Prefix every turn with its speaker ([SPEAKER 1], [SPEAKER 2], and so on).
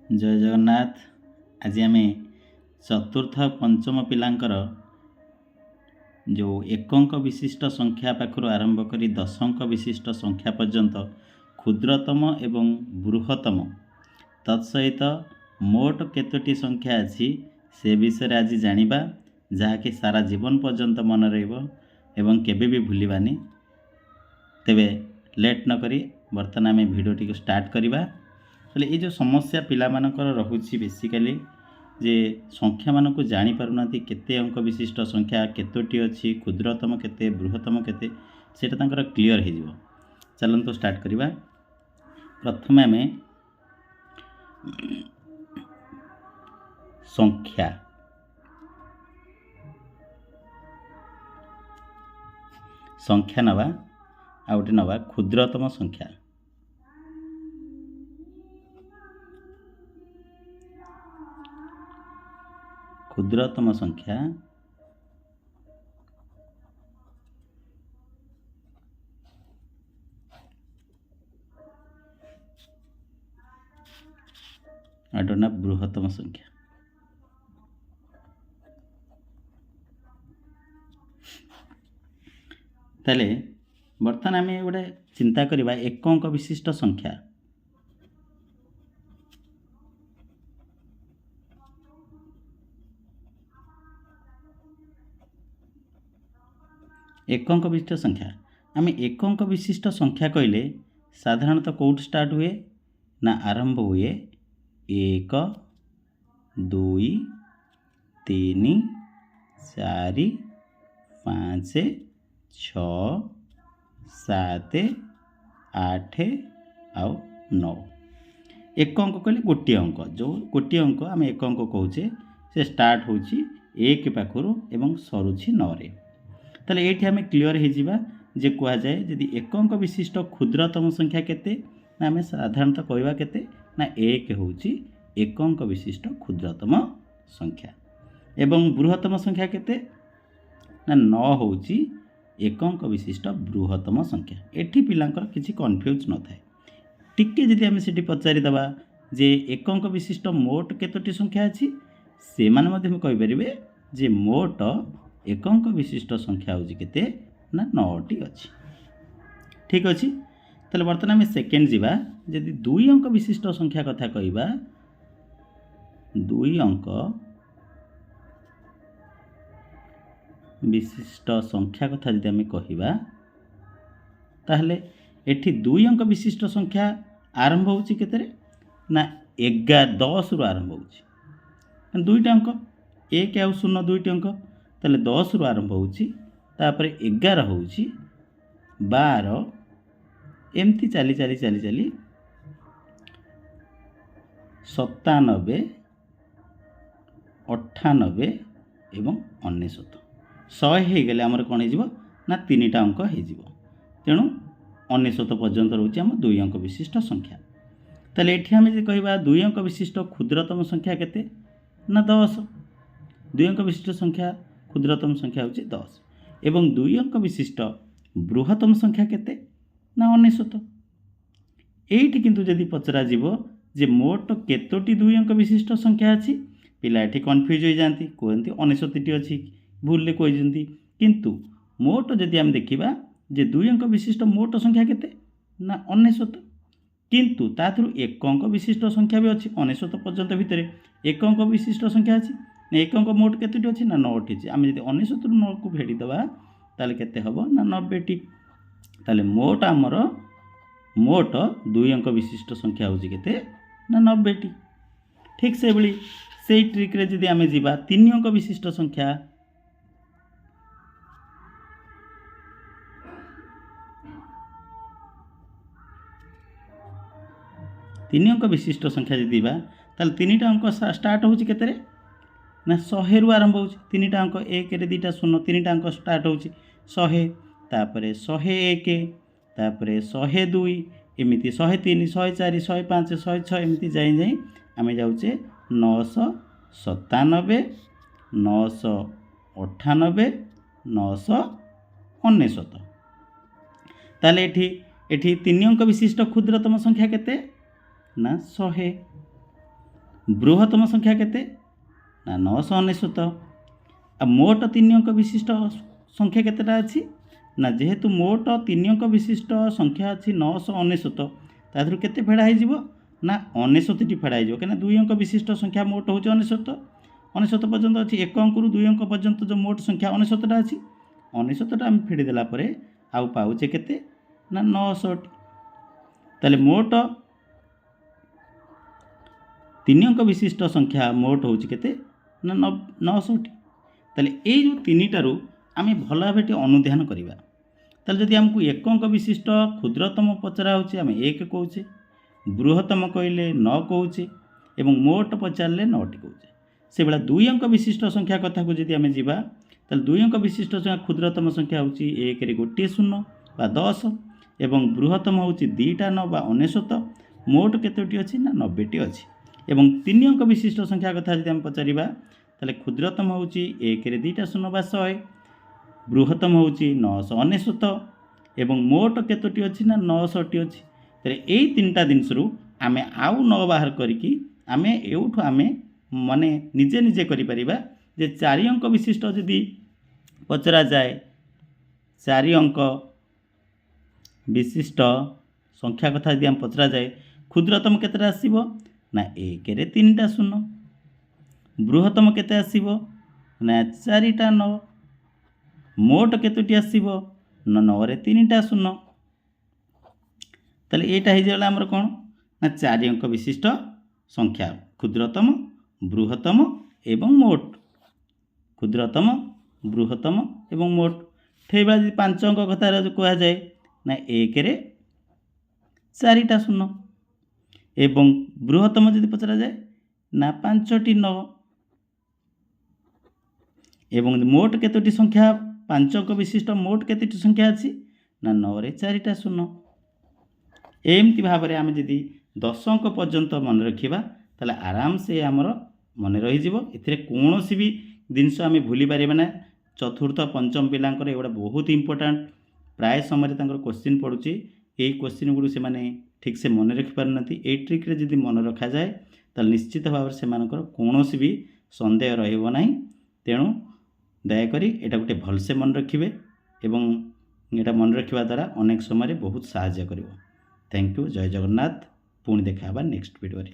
[SPEAKER 1] जय जगन्नाथ। आज आम चतुर्थ पंचम पिलांकर जो एक अंक विशिष्ट संख्या पाखु आरंभ कर 10 अंक विशिष्ट संख्या पर्यंत क्षुद्रतम एवं बृहत्तम तत्सहित मोट केतोटी संख्या अच्छी से विषय आज जानिबा, जहाँकि सारा जीवन पर्यंत मन रही केबे भी भूलिबानी। तेबे लेट न करी बर्तमान आम भिडियोटी को स्टार्ट करवा। तो ये जो समस्या पिला मानकर रहुछि बेसिकली जे संख्या मानक जानी पारुना केते अंक विशिष्ट संख्या केतोटी अच्छी, क्षुद्रतम केते, बृहत्तम केते, सेटा तांकर क्लियर हो जिवो। चलंतु स्टार्ट करवा। प्रथमे आम संख्या संख्या नवा आ गोटे नवा क्षुद्रतम संख्या। क्षुद्रतम संख्या आटना बृहत्तम संख्या। ताले बर्तमान आम गोटे चिंता करवा एक अंक विशिष्ट संख्या। एक अंक विशिष्ट संख्या आम एक अंक विशिष्ट संख्या कहले साधारणतः कौट स्टार्ट हुए ना आरंभ हुए 1 2 3 4 5 6 7 8 आउ 9। एक अंक कहले गोटे अंक, जो गोटे अंक आम एक अंक कहूचे से स्टार्ट होची 1 पाखुर एवं सरुची 9 रे। ताले एठी आम क्लियर हो जावा जे कह जाए यदि एक अंक विशिष्ट क्षुद्रतम संख्या केते ना आम साधारणतः कहवा केते ना 1 होची एक अंक विशिष्ट क्षुद्रतम संख्या एवं बृहत्तम संख्या केते ना 9 होची एक अंक विशिष्ट बृहत्तम संख्या। एठी पिलांकर किछि कन्फ्यूज न थाए। टिके जदि आम सेठी पचारि दबा जे एक अंक विशिष्ट मोट केतोटी संख्या अछि से माने मध्ये कहि परिबे जे मोट एक अंक विशिष्ट संख्या होची केते ना 9टी अछि। ठीक अछि। ताले बर्तमान आम सेकेंड जीवा। यदि 2 अंक विशिष्ट संख्या कथा कहिबा, 2 अंक विशिष्ट संख्या कथा यदि आम कहिबा ताहले एठी 2 अंक विशिष्ट संख्या आरंभ होची केतरे ना 11 10 रु आरंभ होची। दुईटा अंक 1 आ 0 दुईटी अंक, ताले 10 रु आरंभ होची, तापर 11 होची, 12 एमती चाली चाली चाली चाली 97 98 एवं 99 100 हो गले आमर कौन हो ना 3टा अंक हो। तेणु 99 पर्यंत रोचे आम 2 अंक विशिष्ट संख्या। ताले एठी आम जे कहबा 2 अंक विशिष्ट क्षुद्रतम संख्या केते ना 10। 2 अंक विशिष्ट संख्या क्षुद्रतम संख्या होची 10 एवं 2 अंक विशिष्ट बृहत्तम संख्या केते ना 99। एठी किंतु जदि पचरा जीवो जे मोट केतोटी 2 अंक विशिष्ट संख्या अछि, पिला एठी कन्फ्यूज हो जाती, कहती 99टी अछि, भूल कहते। किंतु मोट जदि आम देखिबा जे 2 अंक विशिष्ट मोट संख्या केते ना 99, किंतु ताथुरु एक अंक विशिष्ट संख्या भी अछि 99 पर्यंत भितर एक अंक विशिष्ट संख्या अछि। एक अंक मोट केतोटी अछि ना 9टी अछि। आम जदि 99 रु 9 को भेड़ी दबा ताले केते हबो ना 90टी। ताले मोट आमर मोट 2 अंक विशिष्ट संख्या होची केते ना 90टी। ठीक से बली सेही ट्रिक रे जदि आमे जीवा 3 अंक विशिष्ट संख्या, 3 अंक विशिष्ट संख्या जदि बा ताले 3टा अंक स्टार्ट होची केते रे ना 100 रु आरंभ होची। 3टा अंक 1 रे 2टा 0, 3टा अंक स्टार्ट होची 100, तापरे 101, तापरे 102 एमिति 103 104 105 106 एमिति जाई जाई आमे जाउचे 997 998 999। ताले एठी 3 अंक विशिष्ट क्षुद्रतम संख्या केते ना 100। ବୃହତ୍ତମ ସଂଖ୍ୟା କେତେ ନା 999। ଆଉ ମୋଟ 3 ଅଙ୍କ ବିଶିଷ୍ଟ ସଂଖ୍ୟା କେତେଟା ଅଛି ନା ଯେହେତୁ ମୋଟ 3 ଅଙ୍କ ବିଶିଷ୍ଟ ସଂଖ୍ୟା ଅଛି 999, ତା ଦେହରୁ କେତେ ଫେଡ଼ା ହେଇଯିବ ନା 99ଟି ଫେଡ଼ା ହେଇଯିବ, କାହିଁକିନା 2 ଅଙ୍କ ବିଶିଷ୍ଟ ସଂଖ୍ୟା ମୋଟ ହେଉଛି 99 ପର୍ଯ୍ୟନ୍ତ ଅଛି। 1 ଅଙ୍କରୁ 2 ଅଙ୍କ ପର୍ଯ୍ୟନ୍ତ ଯେଉଁ ମୋଟ ସଂଖ୍ୟା 99ଟା ଅଛି, 99ଟା ଆମେ ଫେଡ଼ି ଦେଲା ପରେ ଆଉ ପାଉଛେ କେତେ ନା 900ଟି। ତାହେଲେ ମୋଟ 3 ଅଙ୍କ ବିଶିଷ୍ଟ ସଂଖ୍ୟା ମୋଟ ହେଉଛି କେତେ ନା 900ଟି। ତାହେଲେ ଏଇ ଯେଉଁ 3টাରୁ ଆମେ ଭଲ ଭାବେ ଟିକେ ଅନୁଧ୍ୟାନ କରିବା। ତାହେଲେ ଯଦି ଆମକୁ 1 ଅଙ୍କ ବିଶିଷ୍ଟ କ୍ଷୁଦ୍ରତମ ପଚରା ହେଉଛି ଆମେ 1 କହୁଛେ, ବୃହତ୍ତମ କହିଲେ 9 କହୁଛେ ଏବଂ ମୋଟ ପଚାରିଲେ 9ଟି କହୁଛେ। ସେଭଳିଆ 2 ଅଙ୍କ ବିଶିଷ୍ଟ ସଂଖ୍ୟା କଥାକୁ ଯଦି ଆମେ ଯିବା, ତାହେଲେ 2 ଅଙ୍କ ବିଶିଷ୍ଟ ସଂଖ୍ୟା କ୍ଷୁଦ୍ରତମ ସଂଖ୍ୟା ହେଉଛି 1ରେ ଗୋଟିଏ 0 ବା 10 ଏବଂ ବୃହତ୍ତମ ହେଉଛି 2ଟା 9 ବା 99। ମୋଟ କେତୋଟି ଅଛି ନା 90ଟି ଅଛି। ଏବଂ 3 ଅଙ୍କ ବିଶିଷ୍ଟ ସଂଖ୍ୟା କଥା ଯଦି ଆମେ ପଚାରିବା, ତାହେଲେ କ୍ଷୁଦ୍ରତମ ହେଉଛି 1ରେ 2ଟା 0 ବା 100, ବୃହତ୍ତମ ହେଉଛି 999 ଏବଂ ମୋଟ କେତୋଟି ଅଛି ନା 900ଟି ଅଛି। ତାହେଲେ ଏଇ 3ଟା ଜିନିଷରୁ ଆମେ ଆଉ 9 ବାହାର କରିକି ଆମେ ଏଉଠୁ ଆମେ ମାନେ ନିଜେ ନିଜେ କରିପାରିବା ଯେ 4 ଅଙ୍କ ବିଶିଷ୍ଟ ଯଦି ପଚରାଯାଏ, 4 ଅଙ୍କ ବିଶିଷ୍ଟ ସଂଖ୍ୟା କଥା ଯଦି ଆମେ ପଚରାଯାଏ, କ୍ଷୁଦ୍ରତମ କେତେଟା ଆସିବ ନା 1ରେ 3ଟା 0, ବୃହତ୍ତମ କେତେ ଆସିବ ନା 4ଟା 9, ମୋଟ କେତୋଟି ଆସିବ ନା 9ରେ 3ଟା 0। ତାହେଲେ ଏଇଟା ହେଇଗଲା ଆମର କ'ଣ ନା 4 ଅଙ୍କ ବିଶିଷ୍ଟ ସଂଖ୍ୟା, କ୍ଷୁଦ୍ରତମ, ବୃହତ୍ତମ ଏବଂ ମୋଟ। କ୍ଷୁଦ୍ରତମ, ବୃହତ୍ତମ ଏବଂ ମୋଟ। ଠିକ୍ ଯଦି 5 ଅଙ୍କ କଥା କୁହାଯାଏ ନା 1ରେ 4ଟା 0 ଏବଂ ବୃହତ୍ତମ ଯଦି ପଚରାଯାଏ ନା 5ଟି 9 ଏବଂ ମୋଟ କେତୋଟି ସଂଖ୍ୟା 5 ଅଙ୍କ ବିଶିଷ୍ଟ ମୋଟ କେତୋଟି ସଂଖ୍ୟା ଅଛି ନା 9ରେ 4ଟା 0। ଏମିତି ଭାବରେ ଆମେ ଯଦି 10 ଅଙ୍କ ପର୍ଯ୍ୟନ୍ତ ମନେ ରଖିବା ତାହେଲେ ଆରାମସେ ଆମର ମନେ ରହିଯିବ। ଏଥିରେ କୌଣସି ବି ଜିନିଷ ଆମେ ଭୁଲି ପାରିବା ନା। ଚତୁର୍ଥ ପଞ୍ଚମ ପିଲାଙ୍କର ଏଗୁଡ଼ା ବହୁତ ଇମ୍ପୋର୍ଟାଣ୍ଟ। ପ୍ରାୟ ସମୟରେ ତାଙ୍କର କୋଶ୍ଚିନ୍ ପଡ଼ୁଛି, ଏଇ କୋଶ୍ଚିନ୍ ଗୁଡ଼ିକୁ ସେମାନେ ଠିକ୍ସେ ମନେ ରଖିପାରୁନାହାନ୍ତି। ଏଇ ଟ୍ରିକ୍ରେ ଯଦି ମନେ ରଖାଯାଏ ତାହେଲେ ନିଶ୍ଚିତ ଭାବରେ ସେମାନଙ୍କର କୌଣସି ବି ସନ୍ଦେହ ରହିବ ନାହିଁ। ତେଣୁ ଦୟାକରି ଏଇଟା ଗୋଟେ ଭଲସେ ମନେ ରଖିବେ ଏବଂ ଏଇଟା ମନେ ରଖିବା ଦ୍ୱାରା ଅନେକ ସମୟରେ ବହୁତ ସାହାଯ୍ୟ କରିବ। Thank you. जय जगन्नाथ। पुणी देखा नेक्स्ट वीडियो रे।